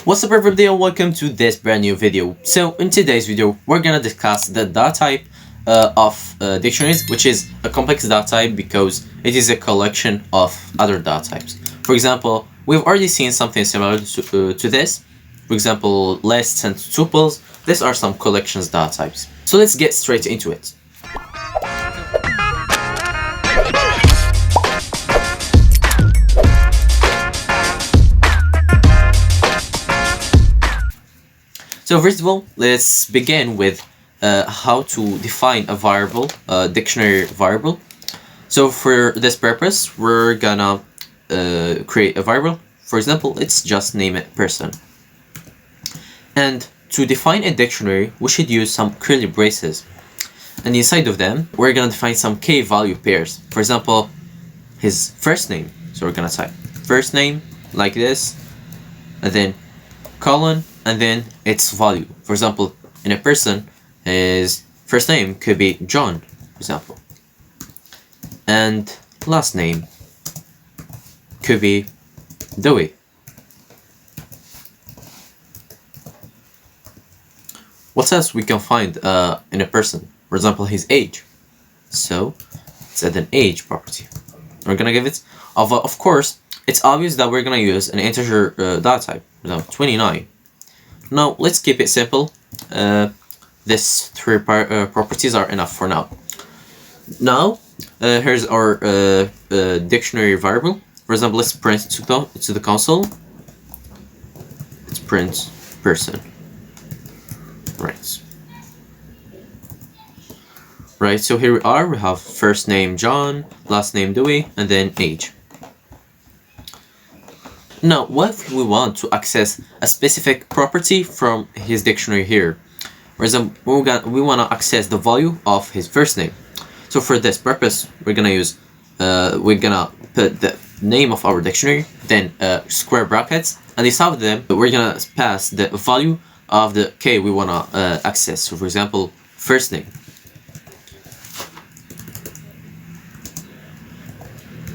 What's up everybody and welcome to this brand new video. So in today's video we're gonna discuss the data type of dictionaries, which is a complex data type because it is a collection of other data types. For example, we've already seen something similar to this. For example, lists and tuples. These are some collections data types. So let's get straight into it. So first of all, let's begin with how to define a variable, dictionary variable. So for this purpose, we're gonna create a variable. For example, let's just name it person. And to define a dictionary, we should use some curly braces. And inside of them, we're gonna define some k-value pairs. For example, his first name. So we're gonna type first name like this, and then colon, and then its value. For example, in a person, his first name could be John, for example, and last name could be Dewey. What else we can find in a person? For example, his age. So let's add an age property. We're gonna give it of course. It's obvious that we're gonna use an integer data type. 29. Now let's keep it simple. These three properties are enough for now. Now here's our dictionary variable. For example, let's print to the console. Let's print person. Right, so here we are. We have first name John, last name Dewey, and then age. Now, what if we want to access a specific property from his dictionary here? For example, we want to access the value of his first name. So for this purpose, we're gonna put the name of our dictionary, then square brackets, and inside of them, we're gonna pass the value of the k we wanna access. So for example, first name,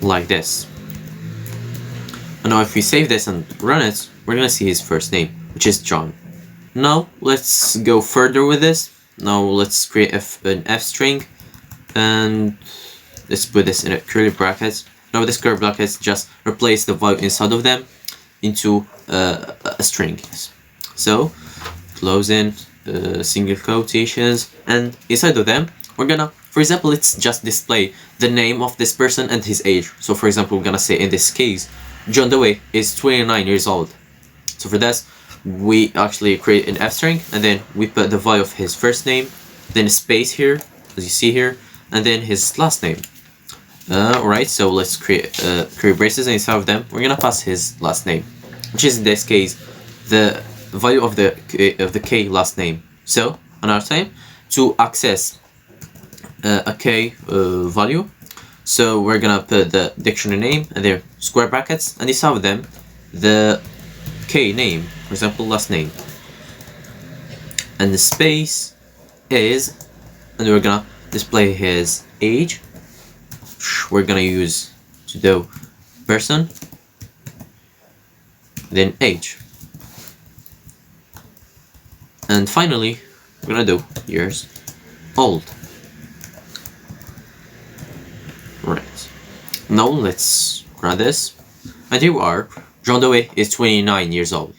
like this. And now if we save this and run it, we're gonna see his first name, which is John. Now let's go further with this. Now let's create an f string, and let's put this in a curly brackets. Now this curly brackets just replace the value inside of them into a string. So close in single quotations, and inside of them we're gonna, for example, let's just display the name of this person and his age. So for example, we're gonna say in this case, John Dewey is 29 years old. So for this, we actually create an f string, and then we put the value of his first name, then a space here, as you see here, and then his last name. Alright, so let's create curly braces, and inside of them, we're gonna pass his last name, which is in this case the value of the k last name. So another time, to access a k value, so we're gonna put the dictionary name and then square brackets, and inside of them the k name, for example, last name, and the space is, and we're gonna display his age. We're gonna use to do person, then age, and finally we're gonna do years old. Right, now let's run this, and here we are. John Dewey is 29 years old.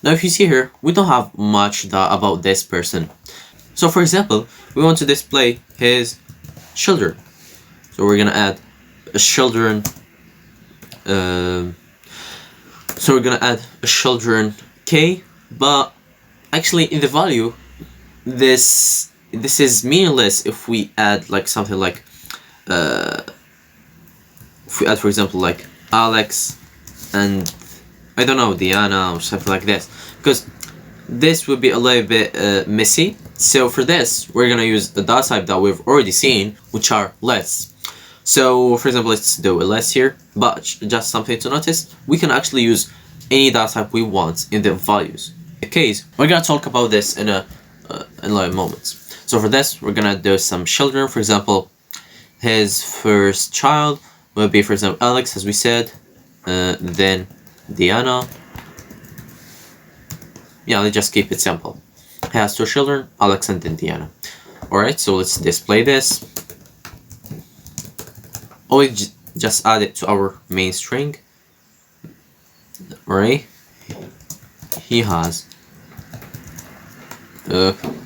Now if you see here, we don't have much data about this person. So for example, we want to display his children. So we're gonna add a children. So we're gonna add a children k, but actually in the value, this is meaningless if we add like something like if we add, for example, like Alex and I don't know, Diana or something like this, because this would be a little bit messy. So for this, we're gonna use the data type that we've already seen, which are lists. So for example, let's do a list here, but just something to notice, we can actually use any data type we want in the values. In the case, we're gonna talk about this in a like moments. So for this, we're gonna do some children. For example, his first child will be, for example, Alex, as we said, then Diana, yeah, let's just keep it simple. He has two children, Alex and Indiana. Alright, so let's display this. Always just add it to our main string. Alright, he has.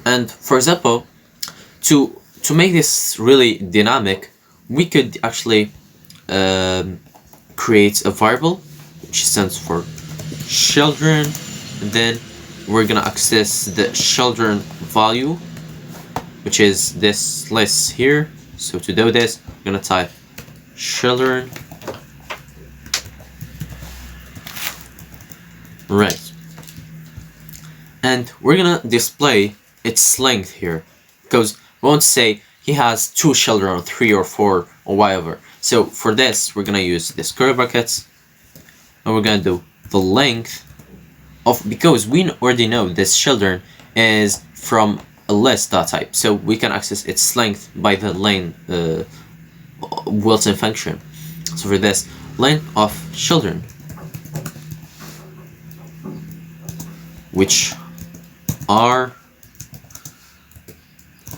And for example, to make this really dynamic, we could actually create a variable which stands for children, and then we're gonna access the children value, which is this list here. So to do this, we're gonna type children, right, and we're gonna display its length here, because we won't say he has 2 children or 3 or 4 or whatever. So for this, we're gonna use this curly brackets, and we're gonna do the length of, because we already know this children is from a list data type, so we can access its length by the len built-in function. So for this, length of children, which are,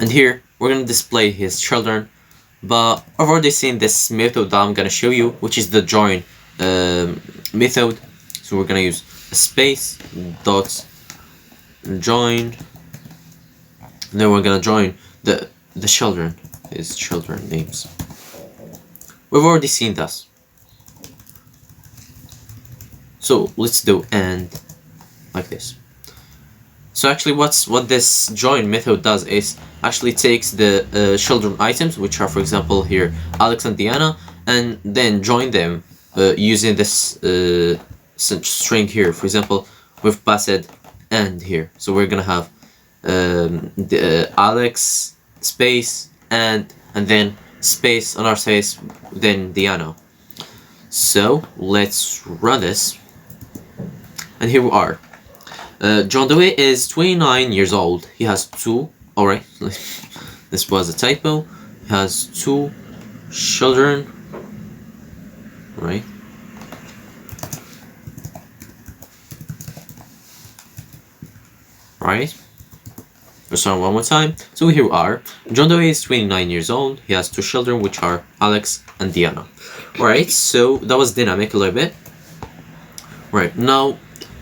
and here we're gonna display his children, but I've already seen this method that I'm gonna show you, which is the join method. So we're gonna use a space dot join, and then we're gonna join the children, his children names. We've already seen this, so let's do and like this. So actually what this join method does is actually takes the children items, which are, for example, here Alex and Diana, and then join them using this string here. For example, we've passed and here, so we're gonna have the Alex space and then space on our space, then Diana. So let's run this, and here we are. John Doe is 29 years old. He has 2. Alright, this was a typo. He has 2 children. Right. Right. Let's start one more time. So here we are. John Doe is 29 years old. He has 2 children, which are Alex and Diana. Alright, so that was dynamic a little bit. Right, now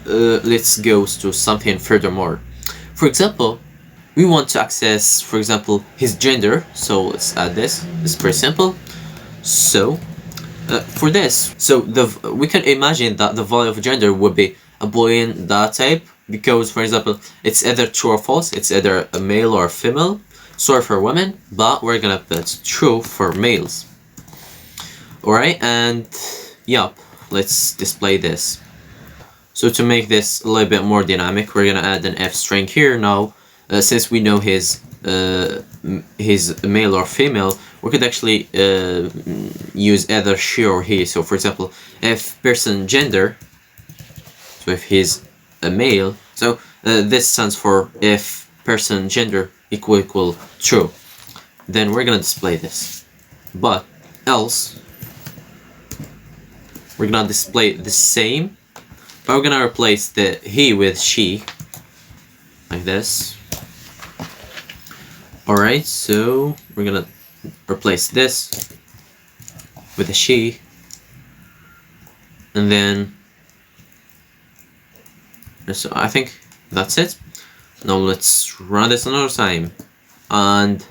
let's go to something furthermore. For example, we want to access, for example, his gender. So let's add this. It's pretty simple. So for this, so we can imagine that the value of gender would be a Boolean data type, because, for example, it's either true or false. It's either a male or a female. Sorry for women, but we're gonna put true for males. Alright, and yeah, let's display this. So to make this a little bit more dynamic, we're gonna add an f string here. Now, since we know his male or female, we could actually use either she or he. So for example, if person gender, so if he's a male, so this stands for if person gender equal true, then we're gonna display this. But else, we're gonna display the same, but we're gonna replace the he with she, like this. Alright, so we're gonna replace this with a she, and then, so I think that's it. Now let's run this another time, and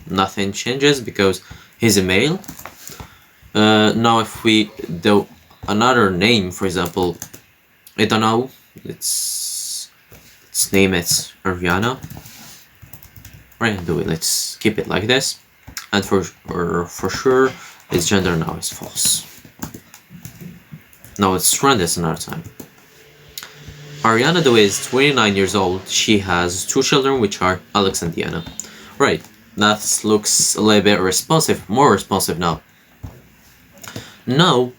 nothing changes because he's a male. Now if we do another name, for example, I don't know, let's name it Ariana. Right, do it. Let's keep it like this, and for sure, its gender now is false. Now let's run this another time. Ariana Doe is 29 years old. She has 2 children, which are Alex and Diana. Right, that looks a little bit responsive, more responsive now. Now,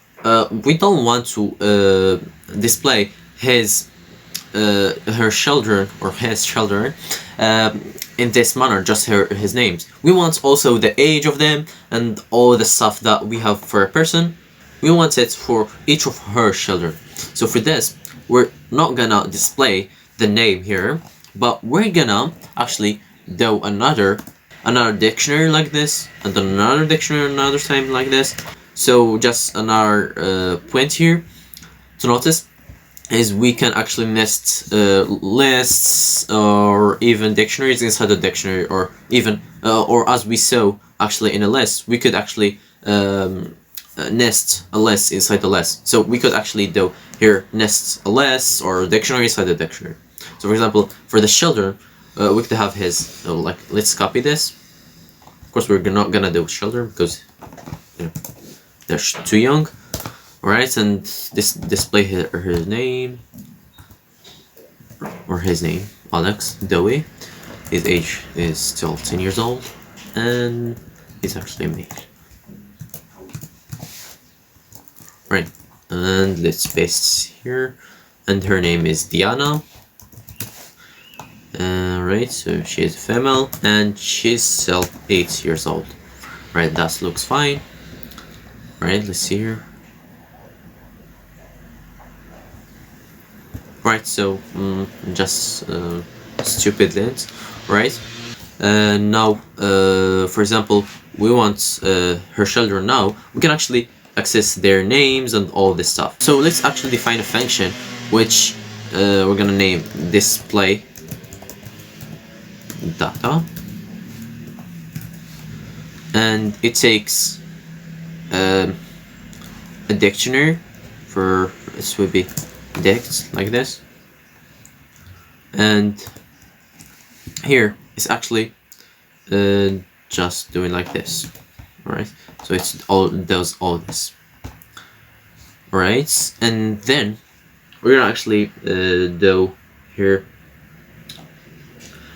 we don't want to display her children or his children in this manner, just his names. We want also the age of them and all the stuff that we have for a person. We want it for each of her children. So for this, we're not gonna display the name here, but we're gonna actually do another dictionary like this, and then another dictionary another time like this. So just another point here to notice is we can actually nest lists or even dictionaries inside a dictionary, or even or as we saw actually in a list, we could actually nest a list inside the list. So we could actually do here nest a list or a dictionary inside the dictionary. So for example, for the children, we could have his like, let's copy this. Of course, we're not gonna do children because you know, they're too young. Alright, and this display her name, or his name, Alex Dowie. His age is still 10 years old, and he's actually a male. Right, and let's paste here, and her name is Diana. Right, so she is a female, and she's still 8 years old. Right, that looks fine. Right, let's see here. Right, so just stupid lens, right? Now, for example, we want her children now. We can actually access their names and all this stuff. So let's actually define a function which we're gonna name display data, and it takes a dictionary. For this would be dict like this, and here it's actually just doing like this. Alright, so it does all this. Alright, and then we're gonna actually do here,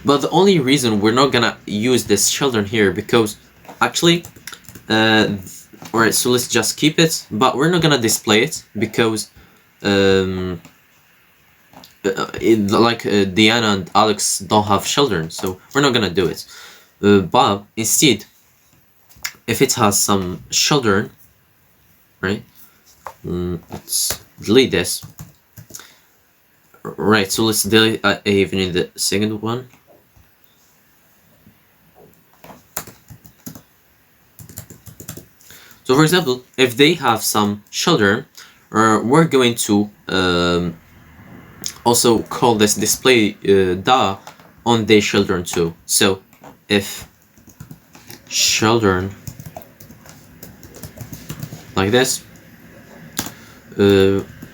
but the only reason we're not gonna use this children here because actually alright, so let's just keep it, but we're not gonna display it because Diana and Alex don't have children, so we're not gonna do it. But instead, if it has some children, right? Let's delete this. Right, so let's delete even in the second one. So for example, if they have some children, we're going to also call this display da on their children too. So if children like this,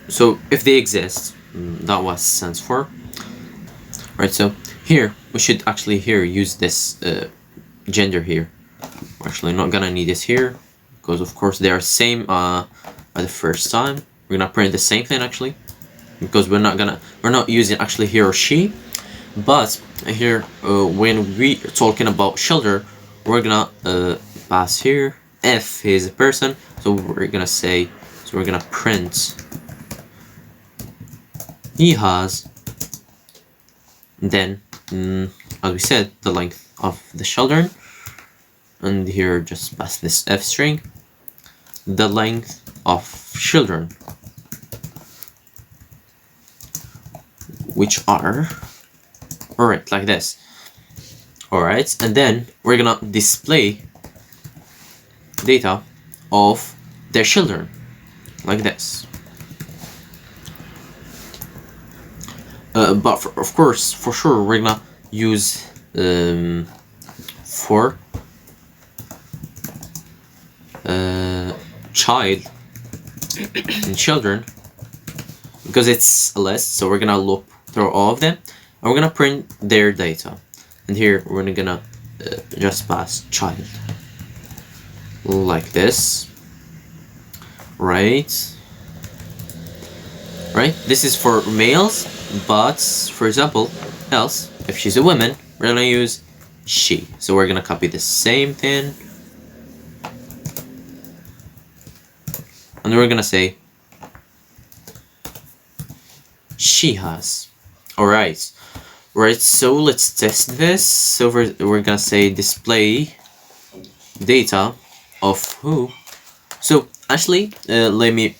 so if they exist, that what stands for. Right, so here we should actually here use this gender here. We're actually not gonna need this here because of course they are same at the first time. We're gonna print the same thing actually, because we're not using actually he or she, but here when we are talking about children, we're gonna pass here if he is a person. So we're gonna print he has, then as we said, the length of the children, and here just pass this f string, the length of children, which are alright like this. Alright, and then we're gonna display data of their children like this. But of course, for sure, we're gonna use for child and children because it's a list. So we're gonna loop through all of them, and we're gonna print their data. And here we're gonna just pass child like this, right? Right. This is for males. But for example, else if she's a woman, we're gonna use she. So we're gonna copy the same thing, and we're gonna say she has. Alright. Right, so let's test this. So we're gonna say display data of who. So actually, let me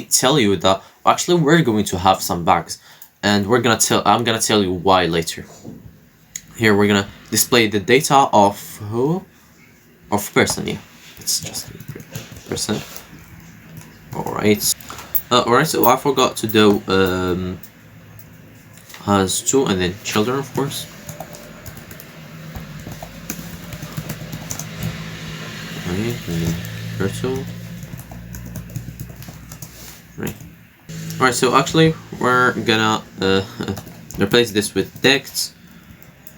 tell you that actually we're going to have some bugs and I'm gonna tell you why later. Here we're gonna display the data of who? Of person, yeah. It's just person. Alright. Alright, so I forgot to do has two and then children, of course. Right, and then turtle. Right. Alright, so actually we're gonna replace this with text,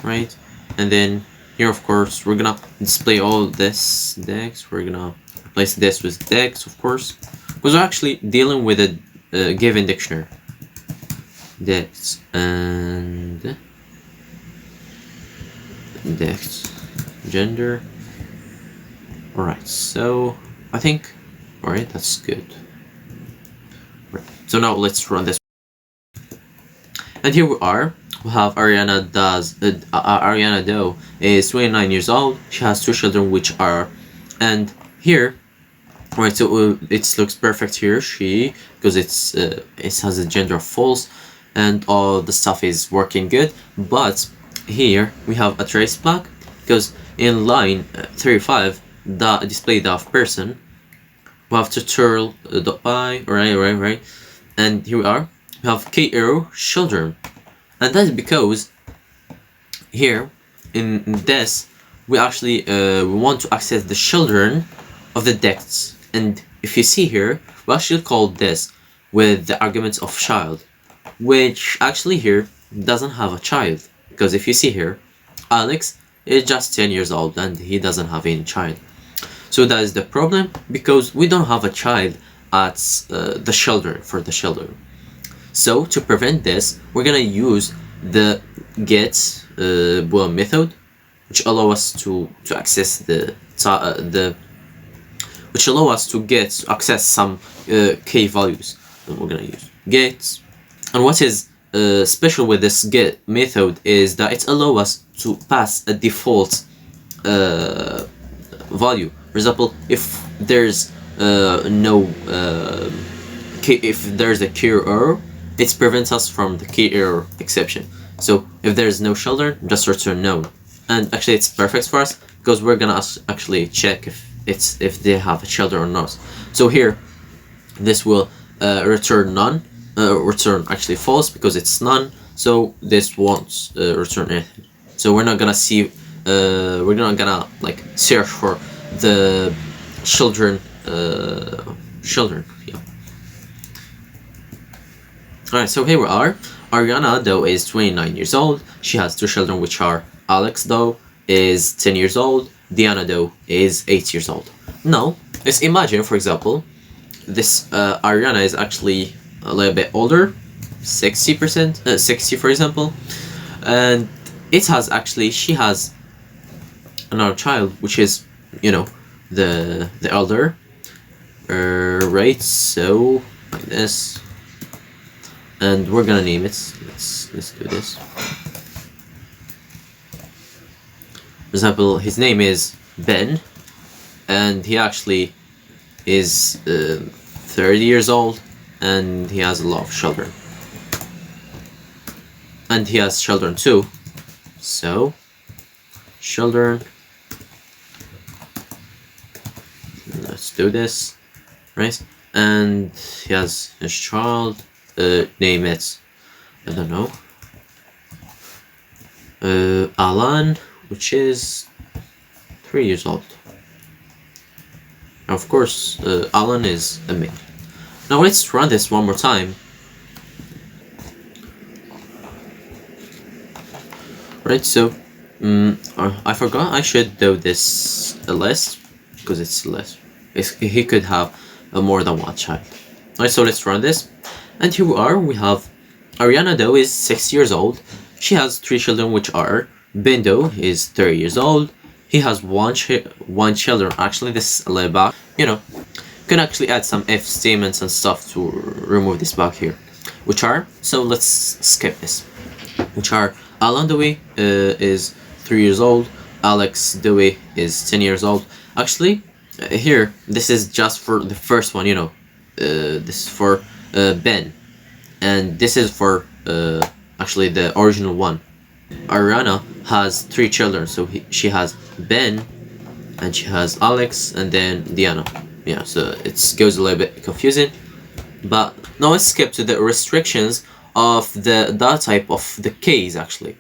right? And then here, of course, we're gonna display all this text. We're gonna replace this with text, of course, because we're actually dealing with a given dictionary. Text and text, gender. Alright, so I think, alright, that's good. Right. So now let's run this. And here we are. We have Ariana Doe is 29 years old. She has two children, which are, and here, right. So it looks perfect here. Because it has a gender of false, and all the stuff is working good. But here we have a trace black because in line 35, the display of person, we have tutorial.py, right, and here we are. We have k-arrow children, and that's because here in this we actually we want to access the children of the text, and if you see here, we actually call this with the arguments of child, which actually here doesn't have a child, because if you see here, Alex is just 10 years old and he doesn't have any child. So that is the problem, because we don't have a child at the children, for the children. So to prevent this, we're gonna use the get Boolean method, which allow us to access which allow us to access some key values. And we're gonna use get. And what is special with this get method is that it allows us to pass a default value. For example, if there's if there's a key error, it prevents us from the key error exception. So if there's no children, just return none. And actually it's perfect for us because we're gonna actually check if they have a children or not. So here, this will return none, return actually false because it's none. So this won't return anything. So we're not gonna see, we're not gonna like search for the children, yeah. Alright, so here we are. Ariana Doe is 29 years old. She has two children, which are Alex Doe is 10 years old. Diana Doe is 8 years old. Now, let's imagine, for example, this Ariana is actually a little bit older, 60%, 60 for example, and she has another child, which is, you know, the elder, right? So like this, and we're gonna name it. Let's do this. For example, his name is Ben, and he actually is 30 years old, and he has a lot of children, and he has children too. So children, let's do this, right? And he has his child, name it, I don't know, Alan, which is 3 years old. Of course, Alan is a male. Now let's run this one more time. Right, so I forgot I should do this a list, because it's less. He could have more than one child. Alright, so let's run this. And here we are. We have Ariana Doe is 6 years old. She has 3 children, which are Ben Doe is 30 years old. He has one children. Actually, this is a little bug. You know, you can actually add some if statements and stuff to remove this bug here. Which are, so let's skip this. Which are Alan Doe is 3 years old. Alex Doe is 10 years old. Actually, here, this is just for the first one, you know. This is for Ben. And this is for actually the original one. Ariana has 3 children, so she has Ben, and she has Alex, and then Diana. Yeah, so it goes a little bit confusing. But now let's skip to the restrictions of the data type of the case actually.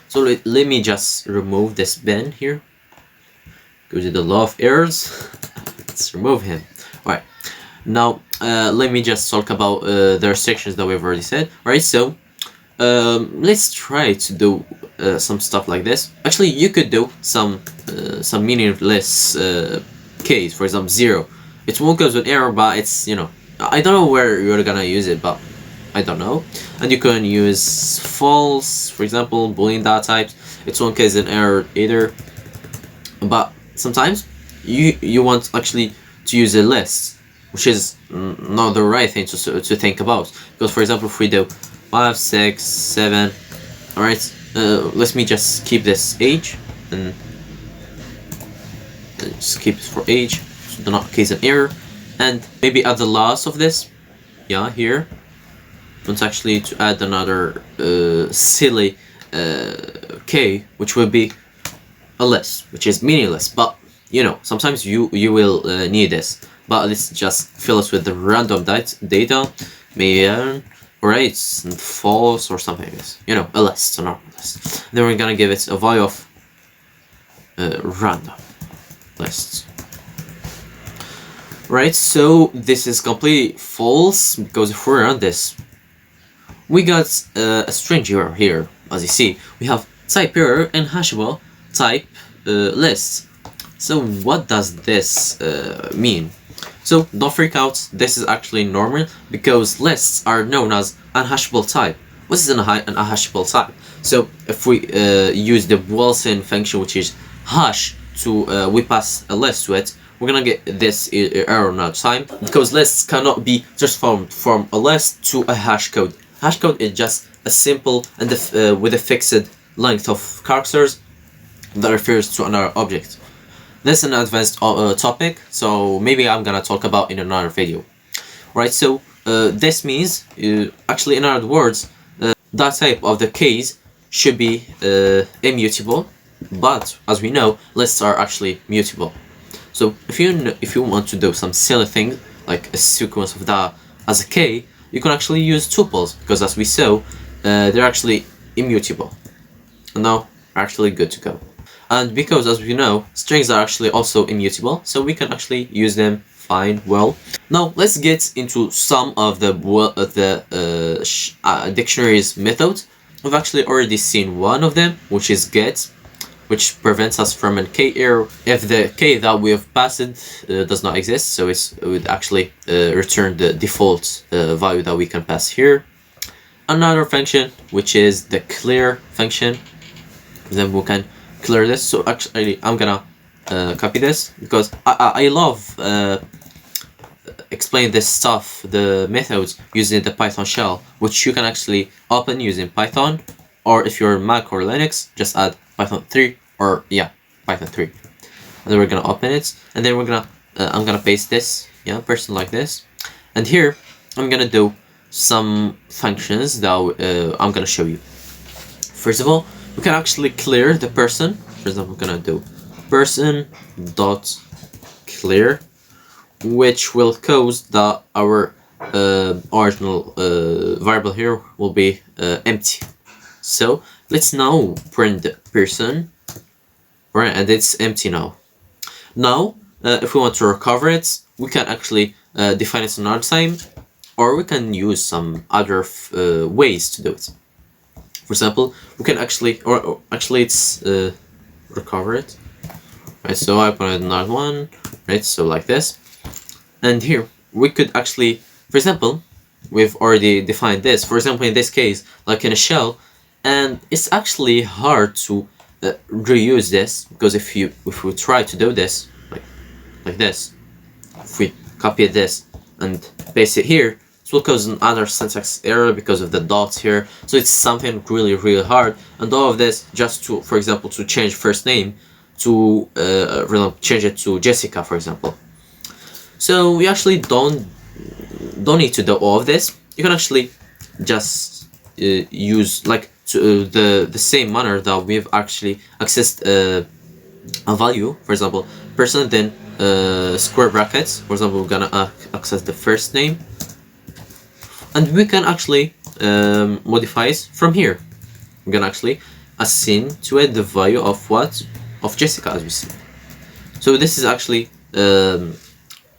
So let me just remove this Ben here. Go to the law of errors. Let's remove him. Alright. Now let me just talk about the restrictions that we've already said. Alright, so let's try to do some stuff like this. Actually, you could do some meaningless case, for example 0. It won't go to an error, but it's, you know, I don't know where you're gonna use it, but I don't know. And you can use false, for example, boolean data types. It won't cause an error either. But sometimes you want actually to use a list, which is not the right thing to think about. Because for example, if we do 5, 6, 7, all right. Let me just keep this age and just keep it for age, so do not cause an error. And maybe at the last of this, yeah, here, want actually to add another silly k, which will be a list, which is meaningless. But you know, sometimes you will need this. But let's just fill us with the random data, maybe right and false or something like this. You know, a list, a normal list. Then we're gonna give it a value of random lists. Right, so this is completely false, because if we run this, we got a strange error here. As you see, we have type error and hashable type list. So what does this mean? So don't freak out, this is actually normal, because lists are known as unhashable type. What is an unhashable type? So if we use the Wilson function, which is hash, to we pass a list to it, we're gonna get this error now time, because lists cannot be transformed from a list to a hash code. Hash code is just a simple and with a fixed length of characters that refers to another object. This is an advanced topic, so maybe I'm gonna talk about in another video. Right, so this means, actually in other words, that type of the case should be immutable, but as we know, lists are actually mutable. So if you want to do some silly thing like a sequence of data as a k, you can actually use tuples, because as we saw, they're actually immutable. And now we're actually good to go. And because as we know, strings are actually also immutable, so we can actually use them fine, well. Now let's get into some of the dictionaries method. We've actually already seen one of them, which is get, which prevents us from a k error if the k that we have passed does not exist, so it would actually return the default value that we can pass here. Another function, which is the clear function, then we can clear this. So actually I'm gonna copy this, because I love explain this stuff, the methods, using the Python shell, which you can actually open using Python, or if you're Mac or Linux, just add Python 3, or yeah, Python 3. And then we're gonna open it, and then we're gonna I'm gonna paste this, yeah, person like this, and here I'm gonna do some functions that I'm gonna show you. First of all, we can actually clear the person. For example, we're gonna do person dot clear, which will cause that our original variable here will be empty. So let's now print the person, right, and it's empty now. Now, if we want to recover it, we can actually define it another time, or we can use some other ways to do it. For example, we can actually, or actually it's recover it, right? So I put another one, right? So like this, and here we could actually, for example, we've already defined this. For example, in this case, like in a shell, and it's actually hard to reuse this, because if we try to do this like this, if we copy this and paste it here, it will cause another syntax error because of the dots here. So it's something really hard, and all of this just to, for example, to change first name to change it to Jessica, for example. So we actually don't need to do all of this. You can actually just use like the same manner that we've actually accessed a value, for example, person, then square brackets. For example, we're gonna access the first name, and we can actually modify it from here. We're gonna actually assign to it the value of what? Of Jessica, as we see. So this is actually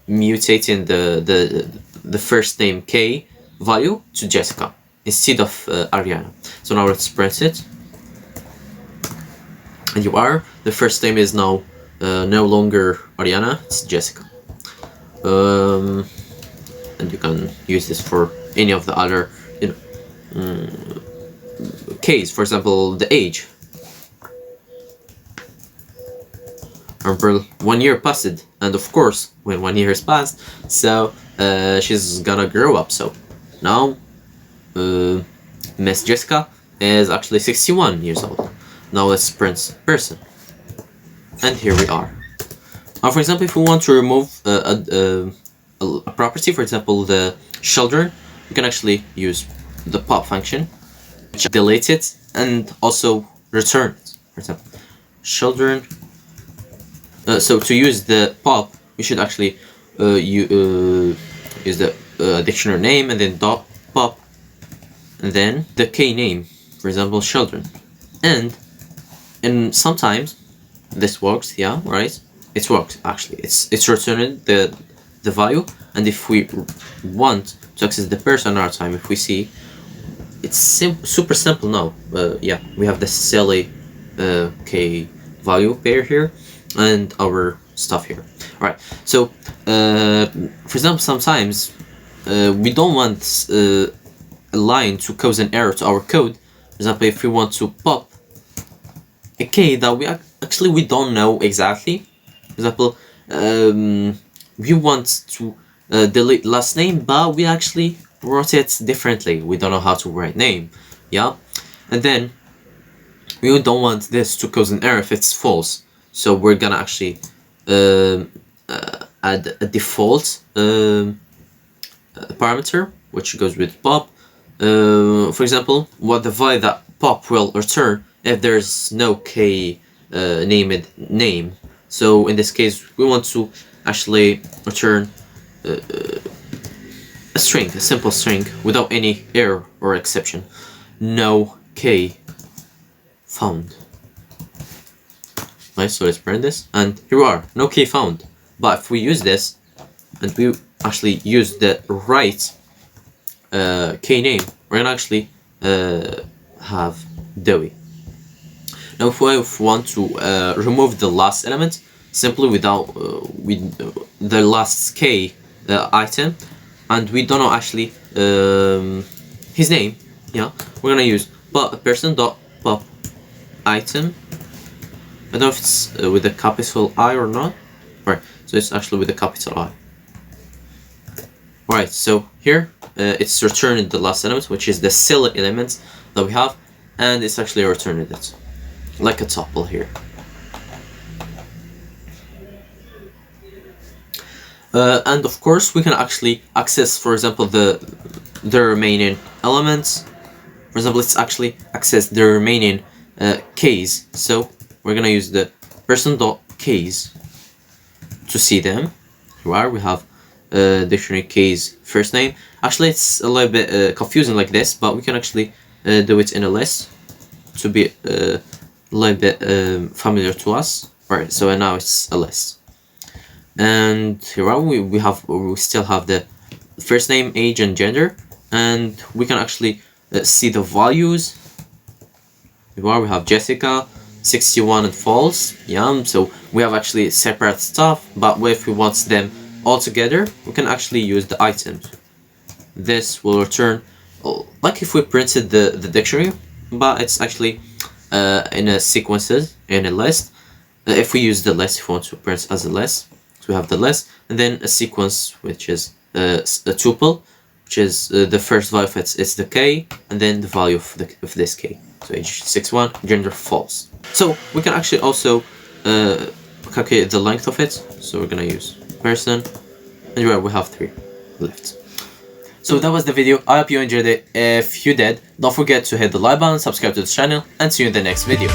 mutating the first name K value to Jessica instead of Ariana. So now let's print it. And you are, the first name is now no longer Ariana, it's Jessica. And you can use this for any of the other, you know, case. For example, the age. Remember, 1 year passed, and of course, when 1 year has passed, so she's gonna grow up. So now, Miss Jessica is actually 61 years old. Now let's print person, and here we are. Now, for example, if we want to remove a property, for example, the children, we can actually use the pop function, which delete it and also return it. For example, children. So to use the pop, we should actually use the dictionary name and then dot pop, and then the K name, for example, children. And sometimes this works, yeah, right? It works actually. It's returning the value, and if we want to access the person another time, if we see, it's super simple now. Yeah, we have the silly K value pair here and our stuff here. All right. So for example, sometimes we don't want a line to cause an error to our code. For example, if we want to pop a K that we don't know exactly. For example, we want to delete last name, but we actually wrote it differently. We don't know how to write name, yeah. And then we don't want this to cause an error if it's false. So we're gonna actually add a default parameter which goes with pop. For example, what the value that pop will return if there's no K named name. So in this case, we want to actually return a string, a simple string without any error or exception. No K found. Right, so let's print this, and here we are, no K found. But if we use this, and we actually use the right K name, we're gonna actually have Dewey. Now if we want to remove the last element, simply without the last K item, and we don't know actually his name, yeah, we're gonna use person.pop item. I don't know if it's with a capital I or not. Right, so it's actually with a capital I. Alright, so here it's returning the last element, which is the silly element that we have, and it's actually returning it like a tuple here. And of course, we can actually access, for example, the remaining elements. For example, let's actually access the remaining keys. So we're gonna use the person.keys to see them. Here we have dictionary keys first name. Actually, it's a little bit confusing like this, but we can actually do it in a list to be a little bit familiar to us. Alright, so now it's a list. And here we still have the first name, age, and gender, and we can actually see the values. Here we have Jessica, 61 and false. Yeah, so we have actually separate stuff, but if we want them all together, we can actually use the items. This will return like if we printed the dictionary, but it's actually in a sequences in a list. If we use the list, if we want to print as a list, so we have the list, and then a sequence which is a tuple, which is the first value of it's the K, and then the value of this K. So age 61, gender false. So we can actually also calculate the length of it. So we're gonna use person, and here we have 3 left. So that was the video. I hope you enjoyed it. If you did, don't forget to hit the like button, subscribe to the channel, and see you in the next video.